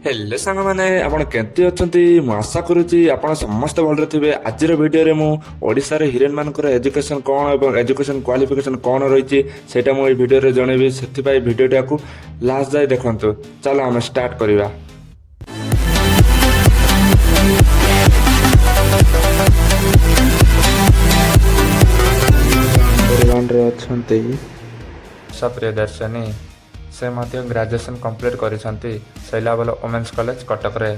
हेले सांग मैंने आपण केंती अछंती मु आशा करूची आपण समस्त भलरे थिबे। आजिर वीडियो रे मु ओडिसा रे हिरोइन मानकर एजुकेशन कोन एवं एजुकेशन क्वालिफिकेशन कोन रहिची सेटा मु ए वीडियो रे जणेबी। सेति पई वीडियोटा को लास्ट जाय देखंतु। चलो हम स्टार्ट करिवा। परिवार रे अछंती सप्रियदर्शनी से मध्य ग्रेजुएशन कंप्लीट करिसंती शैलाबल वोमेन्स कॉलेज कटक रे।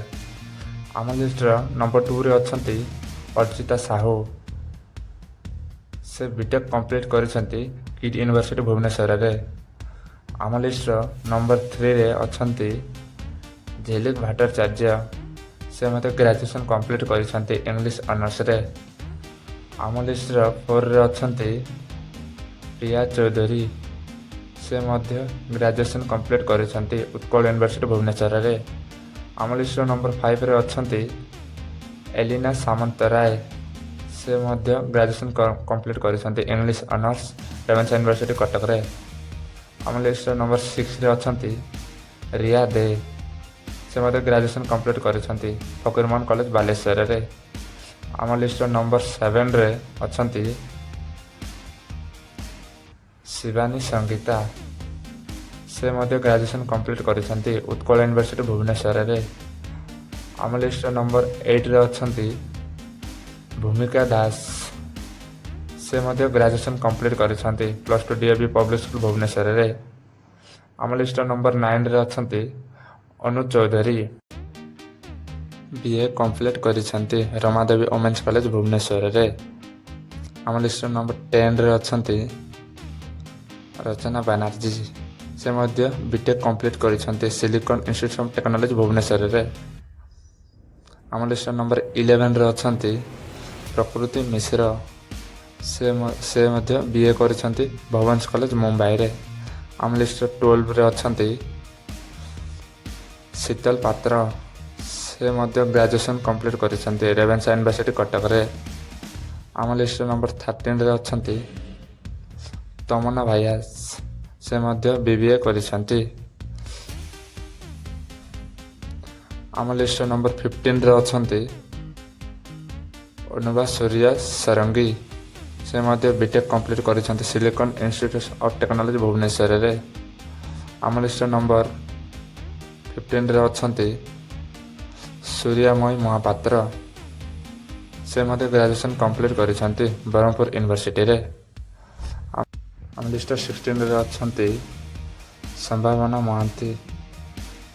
आम लिस्ट नंबर 2 रे अछंती अर्चिता साहू से बीटेक कंप्लीट करिसंती किट यूनिवर्सिटी भुवनेश्वर रे। आम लिस्ट नंबर 3 रे अछंती झेलिक भट्टाचार्य से मध्य ग्रेजुएशन कंप्लीट करिसंती इंग्लिश ऑनर्स रे। आम लिस्ट 4 रे अछंती प्रिया चौधरी से मध्य ग्रेजुएशन कंप्लीट करिसंती उत्कल यूनिवर्सिटी भुवनेश्वर रे। आम लिस्ट नंबर 5 रे अछंती एलिना सामंतराय से मध्य ग्रेजुएशन कंप्लीट करिसंती English honours Ravenshaw university Cuttack रे। आम लिस्ट नंबर 6 रे अछंती रिया दे से मध्य ग्रेजुएशन कंप्लीट करिसंती फकीरमोहन कॉलेज बालेश्वर रे। आम लिस्ट नंबर 7 रे अछंती शिवानी संगीता से मध्य ग्रेजुएशन कंप्लीट करिसंती उत्कल यूनिवर्सिटी भुवनेश्वर रे। आम लिस्ट नंबर 8 रे अछंती भूमिका दास से मध्य ग्रेजुएशन कंप्लीट करिसंती +2 डीएवी पब्लिक स्कूल भुवनेश्वर रे। आम लिस्ट नंबर 9 रे अछंती अनु चौधरी बीए कंप्लीट करिसंती रमादेवी वोमेन्स कॉलेज भुवनेश्वर रे। आम लिस्ट नंबर 10 रे अछंती रचना बनर्जी से मध्य बीटेक कंप्लीट करिसंती silicon institute of technology Bhubaneswar रे। आम लिस्ट नंबर 11 रे अछंती प्रकृति मिश्र से मध्य बीए करिसंती भवन्स कॉलेज मुंबई रे। आम लिस्ट 12 रे अछंती शीतल पात्र से मध्य ग्रेजुएशन कंप्लीट करिसंती रेवेन्सा यूनिवर्सिटी कटक रे। आम लिस्ट नंबर 13 रे अछंती तमन्ना भायास से मध्य बीबीए करिसंती। आम लिस्ट नंबर 15 रे अछंती अनुवा सूर्या सरंगी से मध्य बीटेक कंप्लीट करिसंती silicon institute of technology Bhubaneswar रे। आम लिस्ट नंबर 15 रे अछंती सूर्यामय महापात्र से मध्य ग्रेजुएशन कंप्लीट करिसंती ब्रह्मपुर यूनिवर्सिटी रे। आम लिस्ट 16 रे अछंती संभावना महांती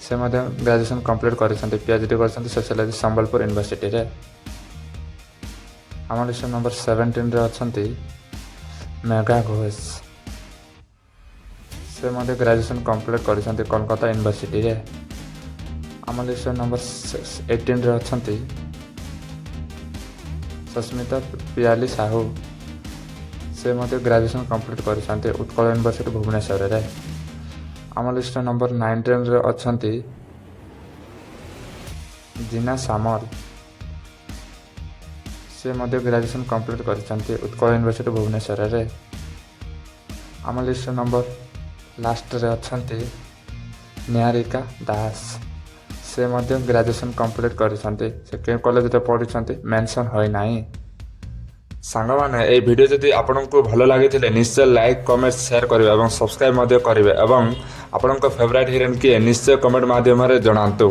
से मध्य ग्रेजुएशन कंप्लीट करिसंती पीएचडी करसंती सोशियोलॉजी संबलपुर यूनिवर्सिटी रे। आम लिस्ट नंबर 17 रे अछंती मेघा घोष से मध्य ग्रेजुएशन कंप्लीट करिसंती कोलकाता यूनिवर्सिटी रे। आम लिस्ट नंबर 18 रे अछंती सस्मिता पियाली साहू से मध्य ग्रेजुएशन कंप्लीट करिसंती उत्कल यूनिवर्सिटी भुवनेश्वर रे। आम लिस्ट नंबर 19 रे अछंती जीना सामल से मध्य ग्रेजुएशन कंप्लीट करिसंती उत्कल यूनिवर्सिटी भुवनेश्वर रे। आम लिस्ट नंबर लास्ट रे अछंती निहारिका दास से मध्य ग्रेजुएशन कंप्लीट करिसंती से के कॉलेज रे पढिसंती मेंशन होय नाही। सांग माने ए वीडियो जदि आपनको भलो लागिथिले निश्चय लाइक कमेंट शेयर करिवे एवं सब्सक्राइब मध्य करिवे एवं आपनको फेवरेट हिरोइन किए निश्चय कमेंट माध्यम रे जणांतु।